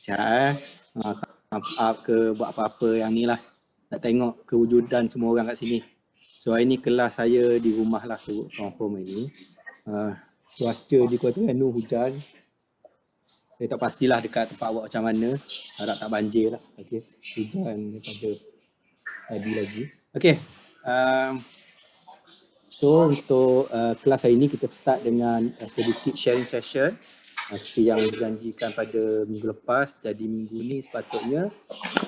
Siap up ke buat apa-apa yang ni lah. Nak tengok kewujudan semua orang kat sini. So hari ni kelas saya di rumah lah suruh confirm ini. Cuaca di Kuala Terengganu hujan. Saya tak pastilah dekat tempat awak macam mana. Harap tak banjir lah. Okay. Hujan daripada tadi lagi. Okay. So untuk kelas hari ini kita start dengan sedikit sharing session. Seperti yang dijanjikan pada minggu lepas. Jadi minggu ni sepatutnya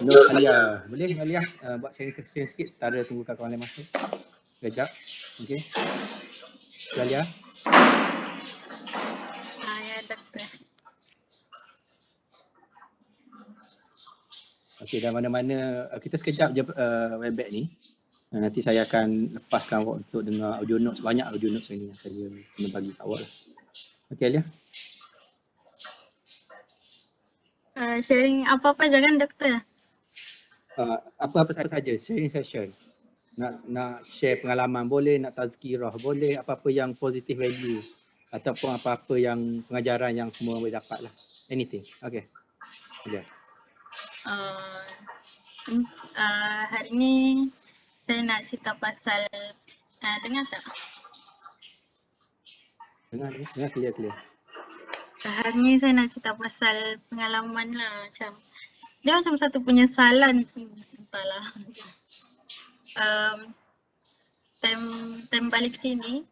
Nur Alia. Boleh Alia buat sharing session sikit setara tunggu kawan-kawan lain masuk. Sekejap. Okay. Alia. Ya, doktor. Okay, dan mana-mana kita sekejap je webback ni. Nanti saya akan lepaskan awak untuk dengar audio notes. Banyak audio notes ni yang saya kena bagi kat awak lah. Okay Alia. Sharing apa-apa jangan doktor? Apa-apa saja, sharing session. Nak share pengalaman boleh, nak tazkirah boleh, apa-apa yang positive value ataupun apa-apa yang pengajaran yang semua boleh dapat lah. Anything. Okay. Alia. Hari ni saya nak cerita pasal dengar tak? Dengar clear. Hari ni saya nak cerita pasal pengalaman lah, macam dia macam satu penyesalan tu, entahlah. Time balik sini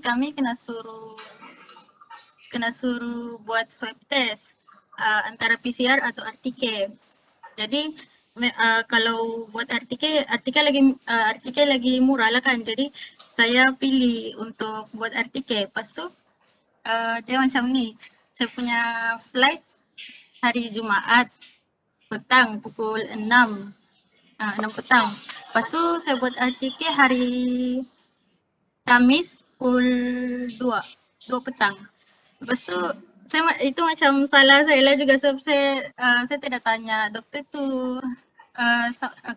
kami kena suruh buat swab test antara PCR atau RTK. Jadi kalau buat RTK lagi murah lah kan. Jadi saya pilih untuk buat RTK. Lepas tu dia macam ni. Saya punya flight hari Jumaat petang pukul 6 petang. Lepas tu saya buat RTK hari Khamis pukul 2 petang. Lepas tu itu macam salah saya lah juga sebab saya tidak tanya doktor tu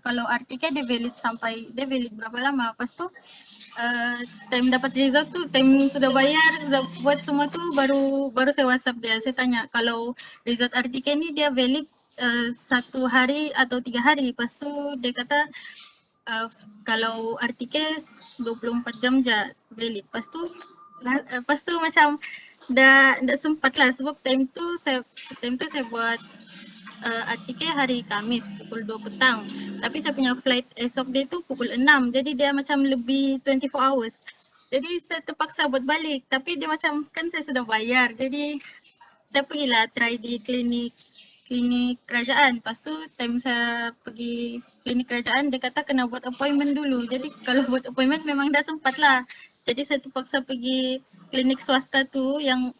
kalau RTK dia valid berapa lama. Lepas tu time dapat result tu, time sudah bayar, sudah buat semua tu baru saya WhatsApp dia. Saya tanya kalau result RTK ni dia valid 1 hari atau 3 hari. Lepas tu dia kata kalau RTK 24 jam je valid. Lepas tu macam dah sempat lah sebab time tu saya buat RTK hari Khamis pukul 2 petang. Tapi saya punya flight esok dia tu pukul 6. Jadi dia macam lebih 24 hours. Jadi saya terpaksa buat balik. Tapi dia macam kan saya sudah bayar. Jadi saya pergilah try di klinik kerajaan. Lepas tu time saya pergi klinik kerajaan dia kata kena buat appointment dulu. Jadi kalau buat appointment memang dah sempat lah. Jadi saya terpaksa pergi klinik swasta yang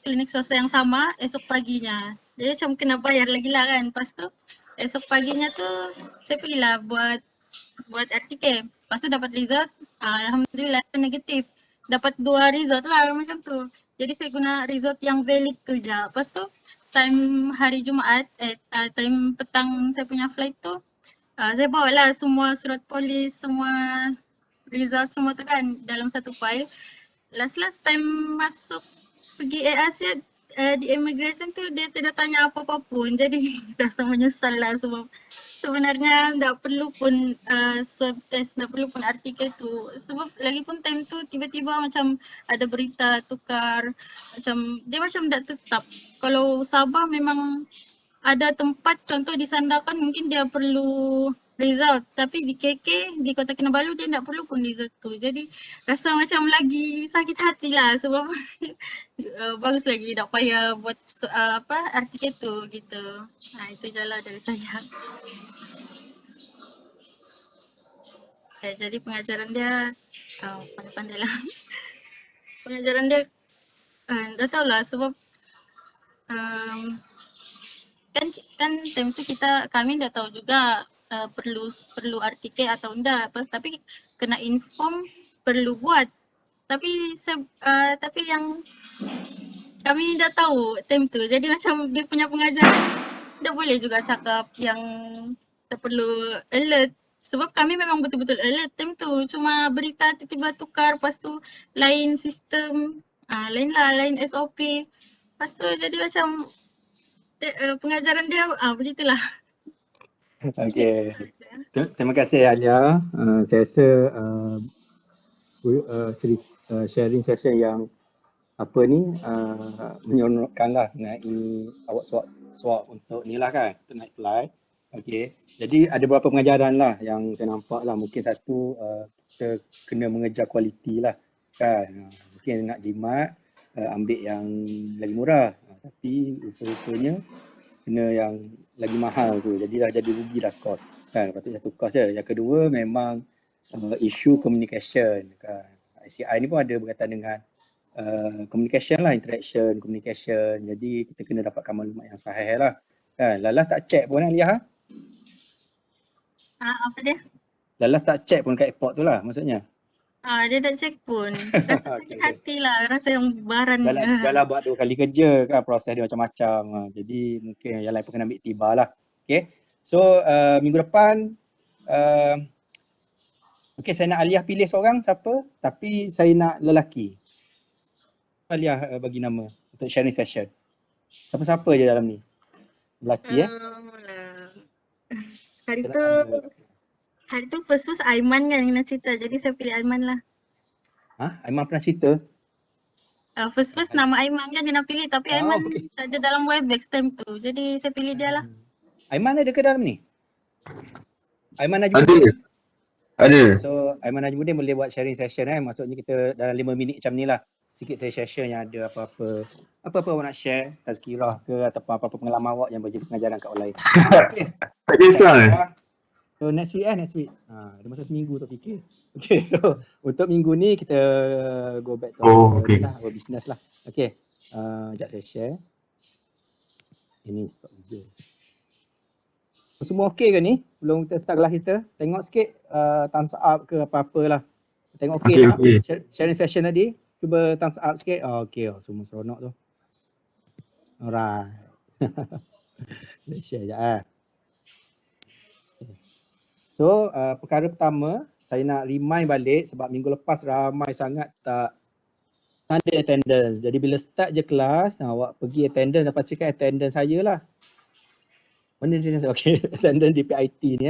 sama esok paginya. Jadi macam kena bayar lagi lah kan. Lepas tu esok paginya tu saya pergilah buat RTK. Lepas tu dapat result, alhamdulillah negatif. Dapat 2 result lah macam tu. Jadi saya guna result yang valid tu je. Lepas tu time hari Jumaat, time petang saya punya flight tu, saya bawa lah semua surat polis, semua result semua tu kan dalam satu file. Last time masuk pergi Air Asia di immigration tu dia tidak tanya apa-apa pun. Jadi rasa menyesal lah sebab sebenarnya tak perlu pun swab test, tak perlu pun RTK tu. Sebab lagipun time tu tiba-tiba macam ada berita tukar, macam dia macam tak tetap. Kalau Sabah memang ada tempat contoh di Sandakan mungkin dia perlu result, tapi di KK di Kota Kinabalu dia tak perlu pun result tu. Jadi rasa macam lagi sakit hati lah sebab bagus lagi tak payah buat RTK tu gitu. Itu je lah dari saya. Jadi pengajaran dia pandai-pandai lah. Pengajaran dia tak tahulah sebab kan time tu kami dah tahu juga perlu RTK atau enggak. Tapi kena inform perlu buat. Tapi yang kami dah tahu time tu. Jadi macam dia punya pengajaran dia boleh juga cakap yang tak perlu alert. Sebab kami memang betul-betul alert time tu. Cuma berita tiba-tiba tukar, lepas tu lain sistem, lain SOP. Lepas tu jadi macam pengajaran dia begitulah. Okey. Saja. Terima kasih Alia. Saya rasa sharing session yang apa ni menyeronokkanlah mengenai awak swap untuk ni lah kan, untuk naik flight. Okey. Jadi ada beberapa pengajaran lah yang saya nampak lah. Mungkin satu kita kena mengejar kualiti lah kan. Mungkin nak jimat ambil yang lagi murah. Tapi rupa-rupanya kena yang lagi mahal tu. Jadi dah jadi rugi dah kos. Kan, patut satu kos je. Yang kedua memang isu communication kan. ICI ni pun ada berkaitan dengan communication lah, communication. Jadi kita kena dapatkan maklumat yang sahih lah. Kan, Lalas tak check pun Alia. Apa dia? Lalas tak check pun kat airport tu lah maksudnya. Dia tak check pun. Rasa sakit Okay. hati lah. Rasa yang baran. Dah lah buat 2 kali kerja kan, proses dia macam-macam. Jadi mungkin yang lain pun kena ambil tibar lah. Okay. So minggu depan okay, saya nak Aliyah pilih seorang siapa, tapi saya nak lelaki. Aliyah bagi nama untuk sharing session. Siapa-siapa je dalam ni. Lelaki Hari tu first Aiman kan yang nak cerita. Jadi saya pilih Aiman lah. Aiman pernah cerita? First nama Aiman kan dia nak pilih. Tapi Aiman Okay. tak ada dalam Webex time tu. Jadi saya pilih dia lah. Aiman ada ke dalam ni? Aiman Najmuddin? Ada. So Aiman Najmuddin boleh buat sharing session maksudnya kita dalam 5 minit macam ni lah. Sikit saya session yang ada apa-apa awak nak share, tazkirah ke ataupun apa-apa pengalaman awak yang boleh pengajaran kat orang lain. Okay. Tak kisah. So next week ada masa seminggu tu fikir. Okay, so untuk minggu ni kita go back to our business lah. Okay, sekejap saya share. Ini stop video. Semua okey ke ni? Sebelum kita start kelas kita, tengok sikit thumbs up ke apa-apa lah. Tengok okey tak? Okay. Sharing session tadi, cuba thumbs up sikit. Okey, semua seronok tu. Alright. Let's share sekejap So, perkara pertama, saya nak remind balik sebab minggu lepas ramai sangat tak ada attendance. Jadi bila start je kelas, awak pergi attendance dan pastikan attendance saya lah. Mana dia? Okey, attendance DPIT ni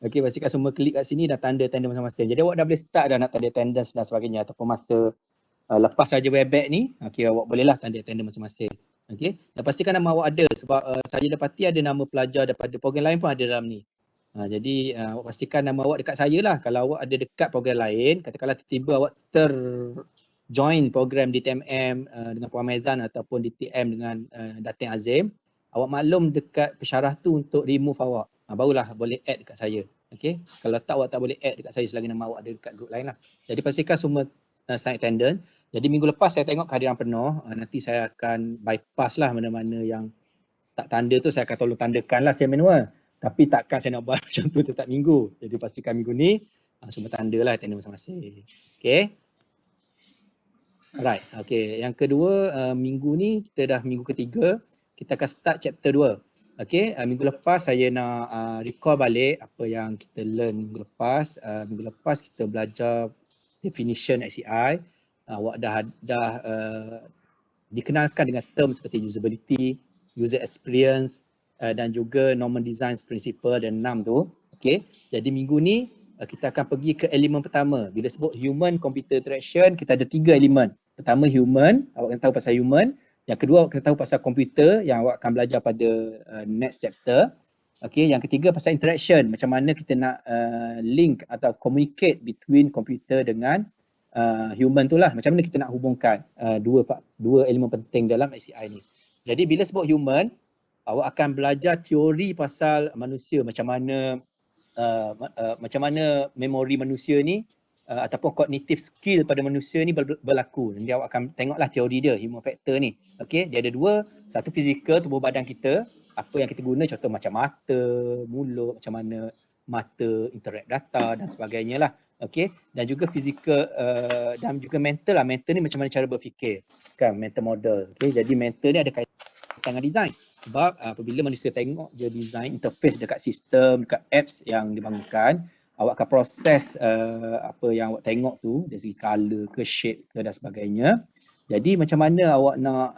Okey, pastikan semua klik kat sini dah tanda attendance masing-masing. Jadi awak dah boleh start dah nak tanda attendance dan sebagainya ataupun masa lepas saja Webex ni, okey awak bolehlah tanda attendance masing-masing. Okey, dan pastikan nama awak ada sebab saya dapati ada nama pelajar daripada program lain pun ada dalam ni. Jadi awak pastikan nama awak dekat saya lah. Kalau awak ada dekat program lain, katakanlah tiba-tiba awak join program DTMM dengan Puan Maizan ataupun DTM dengan Datin Azim, awak maklum dekat pesyarah tu untuk remove awak. Barulah boleh add dekat saya. Okay? Kalau tak, awak tak boleh add dekat saya selagi nama awak ada dekat grup lain lah. Jadi pastikan semua sign attendance. Jadi minggu lepas saya tengok kehadiran penuh. Nanti saya akan bypass lah mana-mana yang tak tanda tu saya akan tolong tandakan lah secara manual. Tapi takkan saya nak buat macam tu setiap minggu. Jadi pastikan minggu ni semua tanda lah attendance masing-masing. Okay? Alright, okay. Yang kedua, minggu ni kita dah minggu ketiga, kita akan start chapter 2. Okay, minggu lepas saya nak recall balik apa yang kita learn minggu lepas. Minggu lepas kita belajar definition ICI. Awak dah dikenalkan dengan term seperti usability, user experience dan juga normal design principle dan 6 tu. Okay, jadi minggu ni kita akan pergi ke elemen pertama. Bila sebut human computer interaction, kita ada 3 elemen. Pertama human, awak akan tahu pasal human. Yang kedua awak akan tahu pasal komputer yang awak akan belajar pada next chapter. Okay, yang ketiga pasal interaction, macam mana kita nak link atau communicate between komputer dengan human tu lah. Macam mana kita nak hubungkan dua elemen penting dalam ICI ni. Jadi bila sebut human, awak akan belajar teori pasal manusia, macam mana memori manusia ni ataupun cognitive skill pada manusia ni berlaku. Nanti awak akan tengoklah teori dia, human factor ni. Okey, dia ada dua, satu fizikal tubuh badan kita, apa yang kita guna, contoh macam mata, mulut, macam mana mata interact data dan sebagainya lah. Okey, dan juga fizikal dan juga mental lah. Mental ni macam mana cara berfikir, kan, mental model. Okey, jadi mental ni ada kaitan dengan design. Sebab apabila manusia tengok je design interface dekat sistem, dekat apps yang dibangunkan, awak akan proses apa yang awak tengok tu dari segi color ke shape ke dan sebagainya. Jadi macam mana awak nak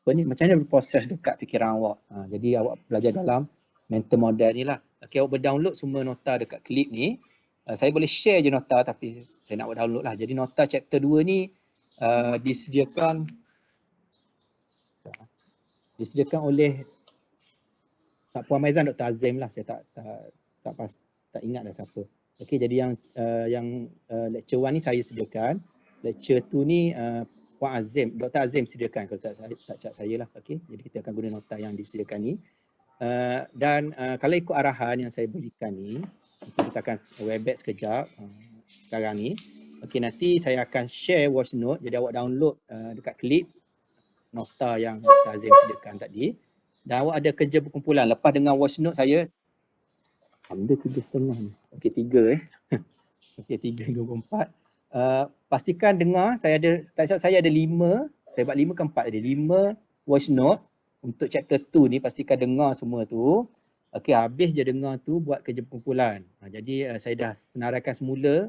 macam mana berproses dekat fikiran awak. Jadi awak belajar dalam mental model ni lah. Okey, awak berdownload semua nota dekat klip ni. Saya boleh share je nota tapi saya nak awak download lah. Jadi nota chapter 2 ni disediakan oleh Puan Maizan, Dr. Azim lah. Saya tak ingat dah siapa. Okey, jadi yang lecture 1 ni saya sediakan. Lecture 2 ni Puan Azim, Dr. Azim sediakan kalau tak silap saya lah. Okey, jadi kita akan guna nota yang disediakan ni. Dan kalau ikut arahan yang saya berikan ni, kita akan Webex sekejap sekarang ni. Okey, nanti saya akan share voice note. Jadi awak download dekat klip nota yang Dr. Azim sediakan tadi. Dan awak ada kerja berkumpulan. Lepas dengar voice note saya, ada 3.5 ni. Okey, 3 Okey, 3.24. Pastikan dengar, saya ada 5, saya buat 5 ke 4 ada 5 voice note untuk chapter 2 ni. Pastikan dengar semua tu. Okey, habis je dengar tu buat kerja berkumpulan. Jadi saya dah senaraikan semula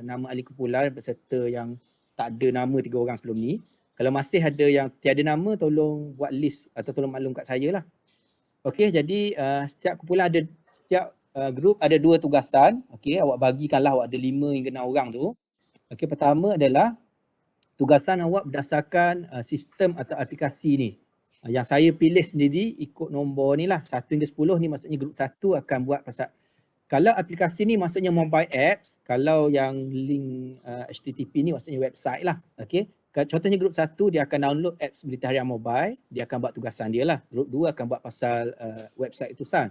nama ahli kumpulan beserta yang tak ada nama 3 orang sebelum ni. Kalau masih ada yang tiada nama, tolong buat list atau tolong maklum kat saya lah. Okey, jadi setiap kumpulan ada, setiap grup ada 2 tugasan. Okey, awak bagikanlah, awak ada 5 hingga 6 orang tu. Okey, pertama adalah tugasan awak berdasarkan sistem atau aplikasi ni. Yang saya pilih sendiri ikut nombor ni lah, 1 hingga 10 ni maksudnya grup 1 akan buat pasal. Kalau aplikasi ni maksudnya mobile apps, kalau yang link HTTP ni maksudnya website lah. Okey. Contohnya grup 1 dia akan download apps Berita Harian Mobile, dia akan buat tugasan dia lah. Grup 2 akan buat pasal website utusan.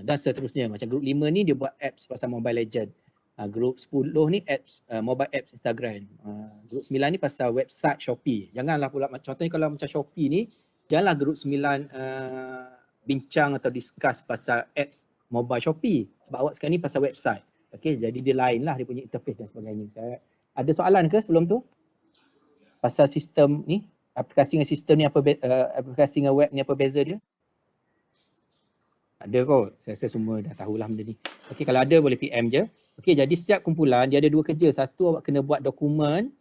Dan seterusnya. Macam grup 5 ni dia buat apps pasal Mobile Legend. Grup 10 ni apps mobile apps Instagram. Grup 9 ni pasal website Shopee. Janganlah pula contohnya kalau macam Shopee ni, janganlah grup 9 bincang atau discuss pasal apps mobile Shopee. Sebab awak sekarang ni pasal website. Okey, jadi dia lain lah dia punya interface dan sebagainya. Ada soalan ke sebelum tu? Pasal sistem ni, aplikasi dengan sistem ni apa aplikasi dengan web ni apa beza dia? Ada kot. Saya rasa semua dah tahulah benda ni. Okey, kalau ada boleh PM je. Okey, jadi setiap kumpulan dia ada 2 kerja. Satu, awak kena buat dokumen.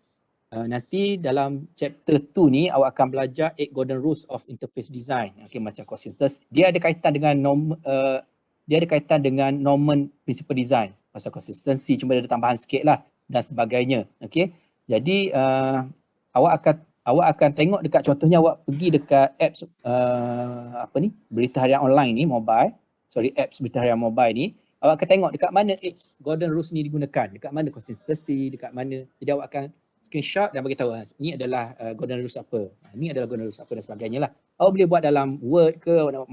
Nanti dalam chapter 2 ni awak akan belajar 8 golden rules of interface design. Okey, macam consistency. Dia ada kaitan dengan Norman principle design. Pasal consistency cuma ada tambahan sikit lah dan sebagainya. Okey. Jadi awak akan tengok dekat, contohnya awak pergi dekat apps Berita Harian Online ni, apps Berita Harian Mobile ni, awak akan tengok dekat mana apps golden rules ni digunakan, dekat mana consistency, dekat mana. Jadi awak akan screenshot dan beritahu ni adalah golden rules apa, ni adalah golden rules apa dan sebagainya lah. Awak boleh buat dalam Word ke, awak nak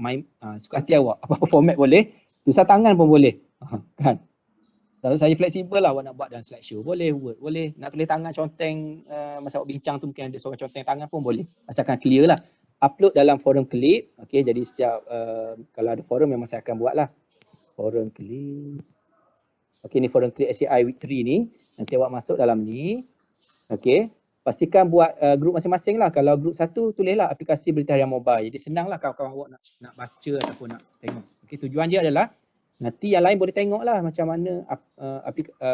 suka hati awak, apa-apa format boleh, tulisan tangan pun boleh. Kan? Kalau saya fleksibel lah, awak nak buat dalam slideshow boleh, Word boleh, nak tulis tangan conteng masa awak bincang tu mungkin ada seorang conteng tangan pun boleh, asalkan clear lah. Upload dalam forum klip. Okey, jadi setiap kalau ada forum memang saya akan buat lah forum klip. Okey, ni forum klip SCI week 3 ni, nanti awak masuk dalam ni. Okey, pastikan buat grup masing-masing lah. Kalau grup 1 tulislah aplikasi Berita Harian Mobile, jadi senang lah kawan-kawan awak nak baca ataupun nak tengok. Okey, tujuan dia adalah nanti yang lain boleh tengok lah macam mana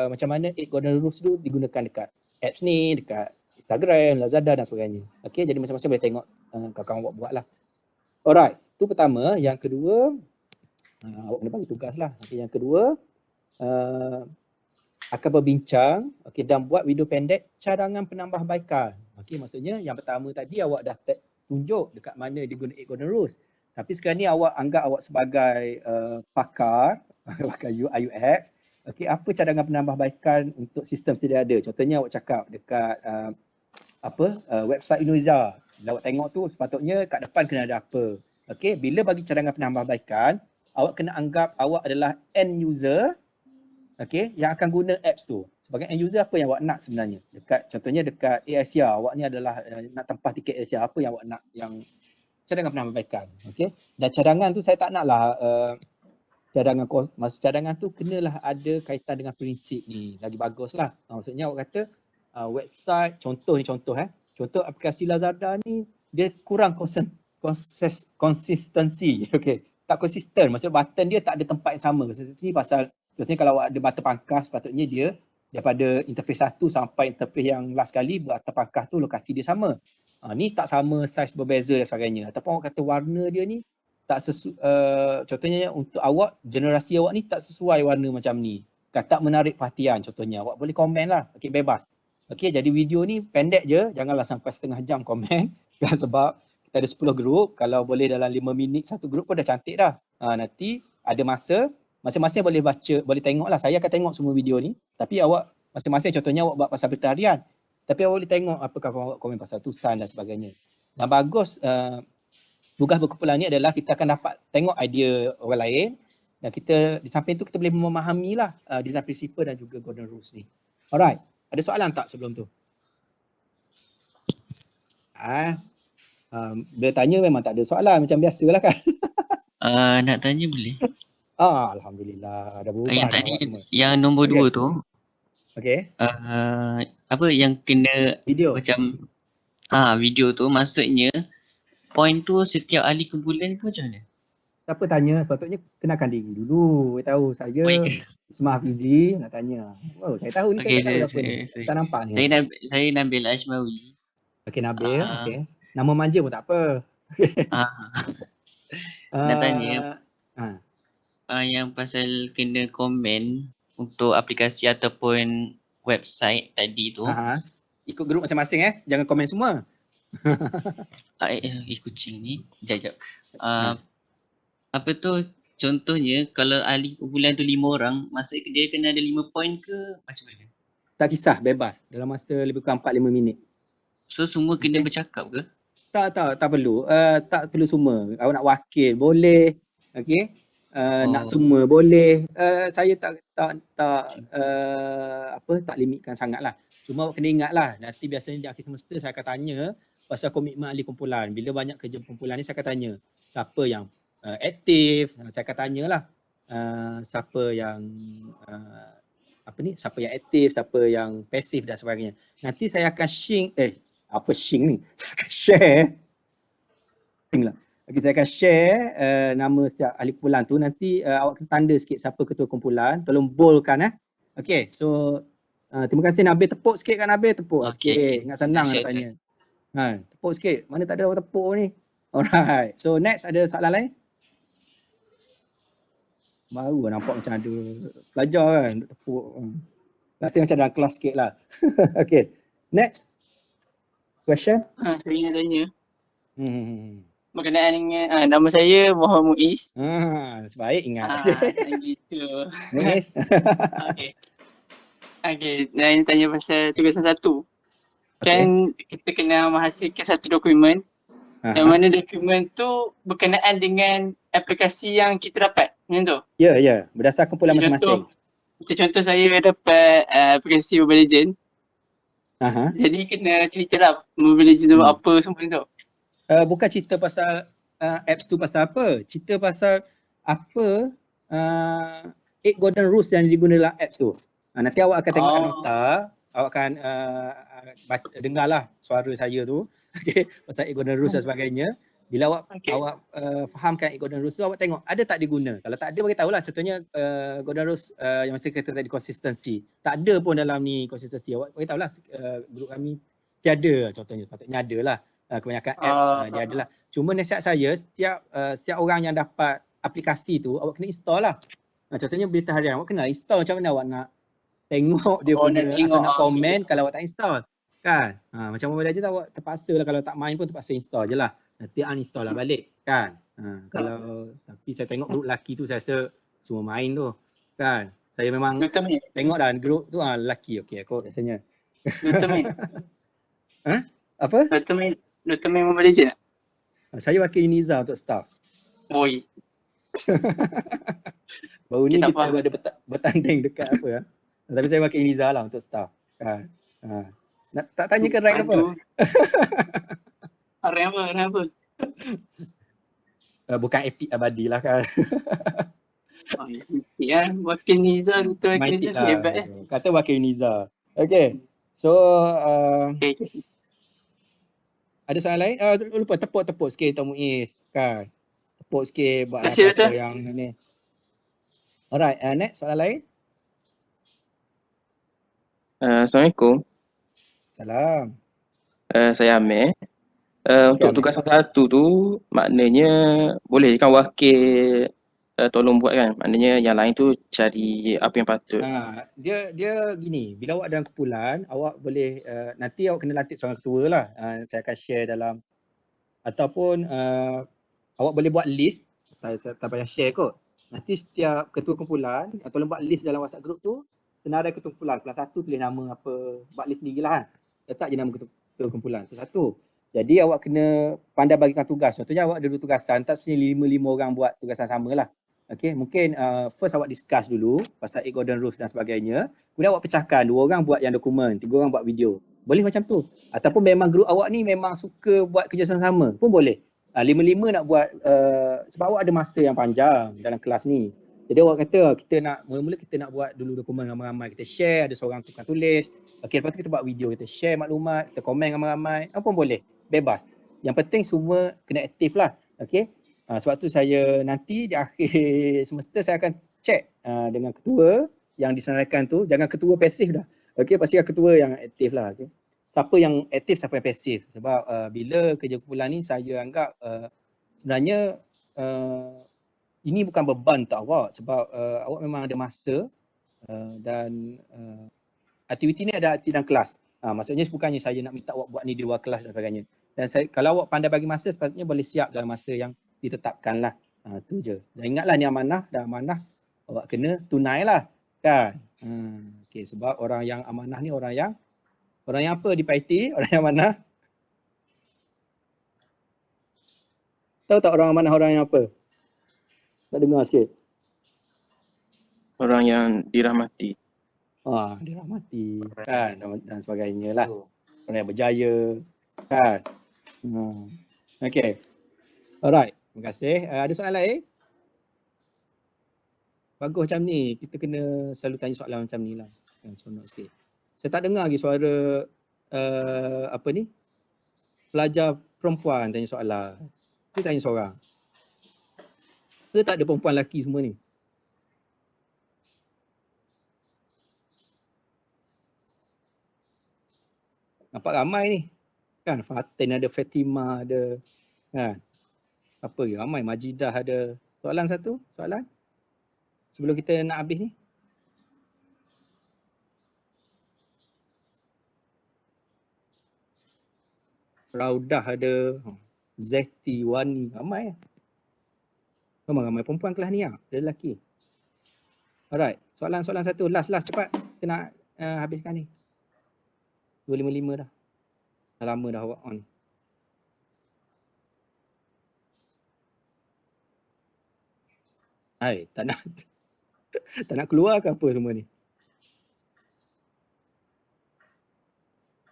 macam mana 8 golden rules tu digunakan dekat apps ni, dekat Instagram, Lazada dan sebagainya. Okey, jadi masing-masing boleh tengok kawan-kawan buat lah. Alright, tu pertama. Yang kedua, awak kena bagi tugas lah. Okay, yang kedua, akan berbincang dan buat video pendek cadangan penambahbaikan. Okey, maksudnya yang pertama tadi awak dah tunjuk dekat mana dia guna 8 golden rules. Tapi sekarang ni awak anggap awak sebagai pakar UI UX. Okey, apa cadangan penambahbaikan untuk sistem sedia ada? Contohnya awak cakap dekat website Indonesia. Bila awak tengok tu sepatutnya kat depan kena ada apa. Okey, bila bagi cadangan penambahbaikan, awak kena anggap awak adalah end user, okey, yang akan guna apps tu. Sebagai end user, apa yang awak nak sebenarnya? Contohnya dekat AirAsia, awak ni adalah nak tempah tiket AirAsia, apa yang awak nak yang cadangan penambahbaikan. Okey. Dan cadangan tu saya tak naklah cadangan tu kenalah ada kaitan dengan prinsip ni. Lagi baguslah. Maksudnya awak kata website, contoh aplikasi Lazada ni dia kurang konsistensi. Okey. Tak konsisten. Maksudnya button dia tak ada tempat yang sama. Konsistensi pasal contohnya kalau awak ada button pangkas, sepatutnya dia daripada interface 1 sampai interface yang last kali beratas pangkah tu lokasi dia sama. Ni tak sama, saiz berbeza dan sebagainya. Ataupun awak kata warna dia ni tak contohnya untuk awak, generasi awak ni tak sesuai warna macam ni. Tak menarik perhatian contohnya. Awak boleh komen lah. Okey, bebas. Okey, jadi video ni pendek je, janganlah sampai setengah jam komen. Kan, sebab kita ada 10 grup, kalau boleh dalam 5 minit satu grup pun dah cantik dah. Nanti ada masa, masing-masing boleh baca, boleh tengok lah. Saya akan tengok semua video ni. Tapi awak, masing-masing contohnya awak buat pasal berita harian. Tapi awak boleh tengok apakah awak komen pasal tulisan dan sebagainya. Dan bagus, tugas berkumpulan ni adalah kita akan dapat tengok idea orang lain. Dan kita, di samping tu kita boleh memahami lah design principle dan juga golden rules ni. Alright, ada soalan tak sebelum tu? Bila tanya memang tak ada soalan, macam biasalah kan. Nak tanya boleh? Alhamdulillah, dah berubah Yang dah tadi awak semua. yang nombor 2 tu, Okey, apa yang kena video. macam video tu maksudnya point tu setiap ahli kumpulan ke macam mana? Siapa tanya, sepatutnya kenalkan diri dulu. Tahu saya Ismail Hafizi nak tanya. Oh, saya tahu ni, saya tak tahu siapa ni. Tak nampak ni. Saya Nabil Ashmawi. Okey, Nabil. Okey. Nama manja pun tak apa. Nak tanya Ah. yang pasal kena komen untuk aplikasi ataupun website tadi tu. Ikut grup masing-masing jangan komen semua. Kucing ni. Sekejap. Apa tu, contohnya kalau ahli kumpulan tu 5 orang, maksudnya dia kena ada 5 point ke macam mana? Tak kisah, bebas. Dalam masa lebih kurang 4-5 minit. So semua kena bercakap ke? Tak perlu. Tak perlu semua. Awak nak wakil boleh. Okey. Nak semua boleh. Saya tak limitkan sangatlah. Cuma awak kena ingatlah, nanti biasanya di akhir semester saya akan tanya pasal komitmen ahli kumpulan. Bila banyak kerja kumpulan ni saya akan tanya siapa yang aktif. Saya akan tanyalah siapa yang siapa yang aktif, siapa yang pasif dan sebagainya. Nanti saya akan share saya akan share. Okay, saya akan share nama setiap ahli kumpulan tu. Nanti awak kena tanda sikit siapa ketua kumpulan. Tolong boldkan. Okay, so terima kasih Nabil. Tepuk sikit kan Nabil? Tepuk sikit. Ingat senang nak tanya. Tepuk sikit. Mana tak ada orang tepuk ni. Alright. So next, ada soalan lain? Baru nampak macam ada pelajar kan tepuk. Rasa macam dalam kelas sikit lah. Okay. Next. Question? Saya nak tanya. Berkenaan dengan nama saya Muhammad Muiz. Sebaik ingat. Gitu. Muiz. Okay. Dan tanya pasal tugasan 1. Kan kita kena menghasilkan satu dokumen. Yang mana dokumen tu berkenaan dengan aplikasi yang kita dapat. Macam tu? Ya. Berdasar kumpulan masing-masing. Contoh saya dapat aplikasi Mobile Legends. Jadi kena cerita lah Mobile Legends tu apa semua tu. Bukan cerita pasal apps tu pasal apa. Cerita pasal apa 8 golden rules yang digunakan dalam apps tu. Nanti awak akan tengok nota. Awak akan dengarlah suara saya tu. Okay, pasal 8 golden rules dan sebagainya. Bila awak fahamkan 8 golden rules tu, awak tengok ada tak diguna. Kalau tak ada, bagi tahulah. Contohnya golden rules yang saya kata tadi, consistency. Tak ada pun dalam ni consistency. Awak bagi tahulah grup kami tiada, contohnya. Patutnya ada lah. Kebanyakan apps dia ada lah. Cuma nasihat saya, setiap orang yang dapat aplikasi tu, awak kena install lah. Contohnya berita harian, awak kena install. Macam mana awak nak tengok dia punya atau nak komen kalau awak tak install? Kan? Macam Mobile Legends awak terpaksa lah, kalau tak main pun terpaksa install je lah. Nanti uninstall lah balik kan. Tapi saya tengok grup lelaki tu, saya rasa semua main tu kan. Saya memang tengok dah grup tu lelaki. Okey, aku rasanya. Dr. Main. Apa? Dr. Main Mobile Legends. Saya wakil Uniza untuk staff. Oi. Baru ni kita ada bertanding dekat apa tapi saya wakil Uniza lah untuk staff kan. Nak tak tanyakan rank apa? Rank apa? Bukan epic abadi lah kan. Wakil Niza tu wakil Niza hebat Kata wakil Niza. Okay. So ada soalan lain? Lupa tepuk sikit Tuan Muiz kan. Tepuk sikit buat apa yang ni. Alright, next soalan lain. Assalamualaikum. Salam. Saya Amir. Okey, Untuk Amir. tugasan satu tu, maknanya boleh kan wakil tolong buat kan? Maknanya yang lain tu cari apa yang patut. Dia gini, bila awak dalam kumpulan, awak boleh nanti awak kena latih seorang ketua lah. Saya akan share dalam ataupun awak boleh buat list, saya tak payah share kot. Nanti setiap ketua kumpulan tolong buat list dalam WhatsApp group tu, senarai ketua kumpulan. Kelas 1 tulis nama apa, buat list sendirilah kan. Letak je nama ketua kumpulan. Itu satu. Jadi awak kena pandai bagikan tugas. Contohnya awak ada 2 tugasan, tak semestinya 5 orang buat tugasan sama lah. Okay, mungkin first awak discuss dulu pasal 8 golden rules dan sebagainya. Kemudian awak pecahkan, 2 orang buat yang dokumen, 3 orang buat video. Boleh macam tu. Ataupun memang grup awak ni memang suka buat kerja sama-sama pun boleh. 5-5 nak buat sebab awak ada masa yang panjang dalam kelas ni. Jadi awak kata kita nak mula-mula kita nak buat dulu dokumen ramai-ramai, kita share, ada seorang tukang tulis. Okey, lepas tu kita buat video, kita share maklumat, kita komen ramai-ramai, apa pun boleh. Bebas. Yang penting semua kena aktif lah. Okey. Sebab tu saya nanti di akhir semester saya akan check dengan ketua yang disenaraikan tu, jangan ketua pasif dah. Okey, pastikan ketua yang aktif lah. Okey. Siapa yang aktif, siapa yang pasif. Sebab bila kerja kumpulan ni saya anggap sebenarnya ini bukan beban untuk awak sebab awak memang ada masa dan aktiviti ni ada aktiviti dalam kelas. Maksudnya bukannya saya nak minta awak buat ni di luar kelas dan sebagainya. Dan kalau awak pandai bagi masa, sepatutnya boleh siap dalam masa yang ditetapkan lah. Tu je. Dan ingatlah ni amanah, dan amanah awak kena tunailah kan. Okay, sebab orang yang amanah ni orang yang apa di PIT, orang yang amanah? Tahu tak orang amanah orang yang apa? Tak dengar sikit. Orang yang dirahmati. Dirahmati kan dan sebagainya lah. Orang yang berjaya kan. Okay. Alright. Terima kasih. Ada soalan lain? Bagus macam ni. Kita kena selalu tanya soalan macam ni lah. Seronok sikit. Saya tak dengar lagi suara apa ni? Pelajar perempuan tanya soalan. Kita tanya seorang. Ke tak ada perempuan lelaki semua ni? Nampak ramai ni. Kan Fatin ada, Fatimah ada. Kan? Apa lagi? Ramai. Majidah ada. Soalan satu? Soalan? Sebelum kita nak habis ni. Raudah ada. Zeti, Wani. Ramai lah. Ramai perempuan kelas ni lah. Ada lelaki. Alright. Soalan satu. Last cepat. Kita nak habiskan ni. 255 dah. Dah lama dah awak on. Hai, tak nak keluar ke apa semua ni?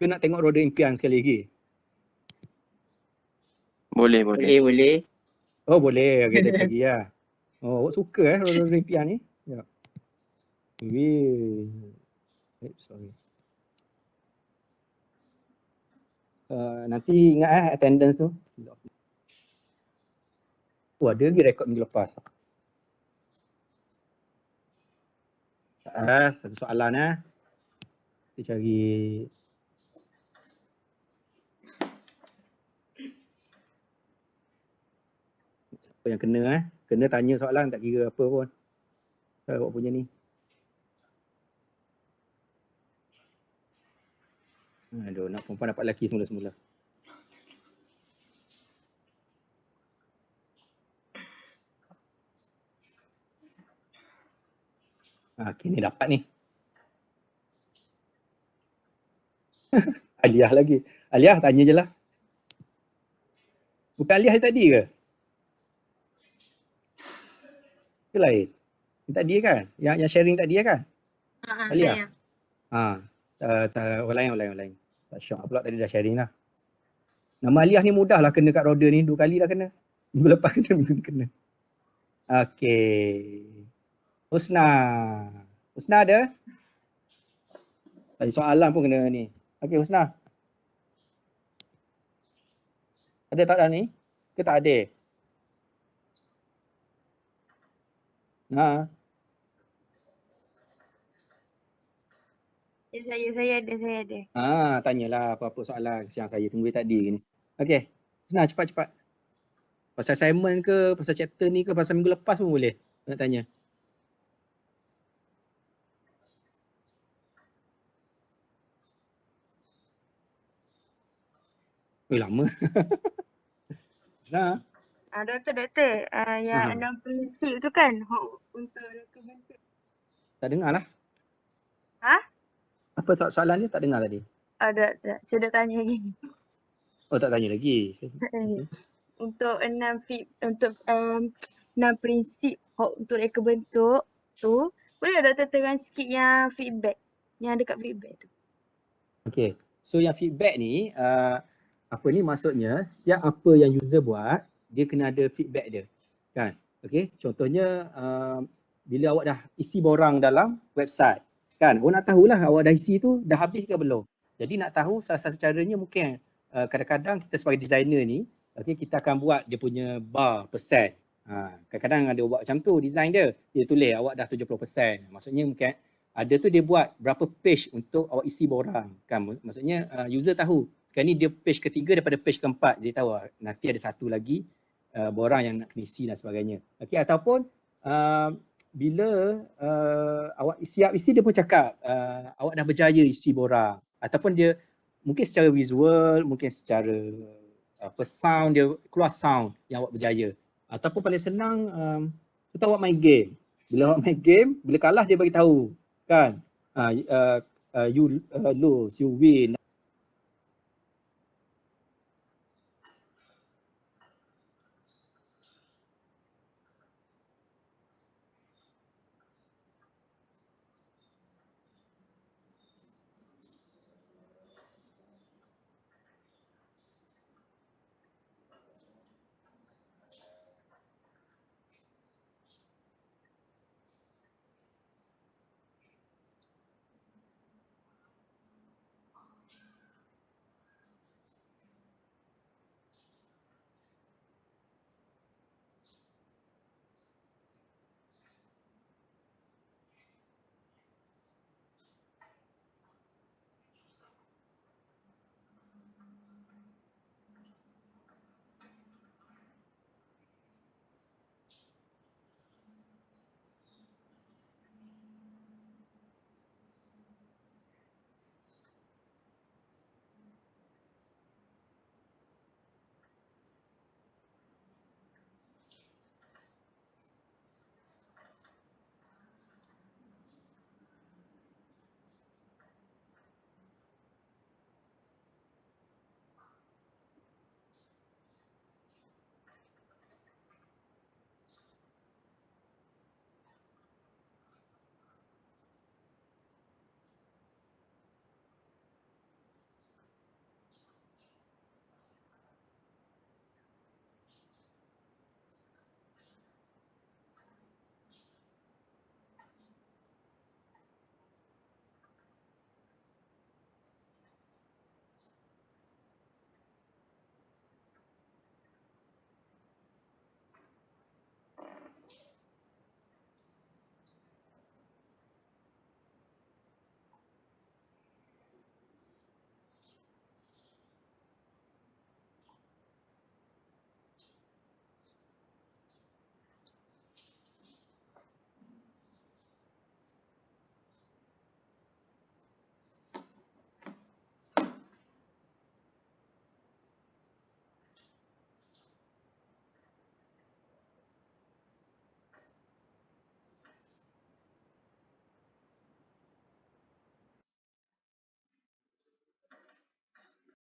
Ke nak tengok roda impian sekali lagi? Boleh. Oh boleh, okay, tengok lagi lah. Oh, awak suka roda impian ni? Ya. Sorry. Nanti ingat attendance tu. Ada lagi rekod minggu lepas. Satu soalan kita cari. Siapa yang kena kena tanya soalan tak kira apa pun. Awak punya ni. Aduh, nak perempuan dapat lelaki semula-semula. Okay, ni dapat ni. Aliyah lagi. Aliyah, tanya je lah. Bukan Aliyah tadi ke? Ke lain? Yang tadi kan? Yang sharing tadi kan? Aliyah? Orang lain. Tak syok pula tadi dah sharing lah. Nama Aliyah ni mudah lah kena kat roda ni. 2 kali dah kena. Minggu lepas kena, minggu ni kena. Okay. Husna ada? Tadi soalan pun kena ni. Okay, Husna. Ada tak dah ni? Ke tak ada? Saya ada. Tanyalah apa-apa soalan yang saya tunggu tadi ni. Okey. Senang, cepat-cepat. Pasal assignment ke, pasal chapter ni ke, pasal minggu lepas pun boleh nak tanya. Lama. Senang. Doktor, yang 6 prinsip tu kan untuk reka bentuk. Tak dengar lah. Ha? Apa soalan dia tak dengar tadi? Doktor, saya dah tanya lagi. Oh, tak tanya lagi. Untuk 6 prinsip untuk reka bentuk tu, boleh doktor terang sikit yang feedback, yang dekat feedback tu. Okey. So yang feedback ni, apa ni maksudnya, setiap apa yang user buat, dia kena ada feedback dia. Kan? Okey. Contohnya, bila awak dah isi borang dalam website, kan? Awak nak tahulah awak dah isi tu dah habis ke belum. Jadi nak tahu salah satu caranya mungkin kadang-kadang kita sebagai designer ni, kita akan buat dia punya bar persen. Kadang-kadang ada buat macam tu design dia tulis awak dah 70%. Maksudnya mungkin ada tu dia buat berapa page untuk awak isi borang, kan? Maksudnya user tahu sekarang ni dia page ketiga daripada page keempat, dia tahu nanti ada satu lagi borang yang nak kena isi dan sebagainya. Okey, ataupun bila awak siap isi, dia pun cakap awak dah berjaya isi borang, ataupun dia mungkin secara visual, mungkin secara sound, dia keluar sound yang awak berjaya. Ataupun paling senang kita awak main game. Bila awak main game, bila kalah dia bagi tahu, kan? You lose, you win.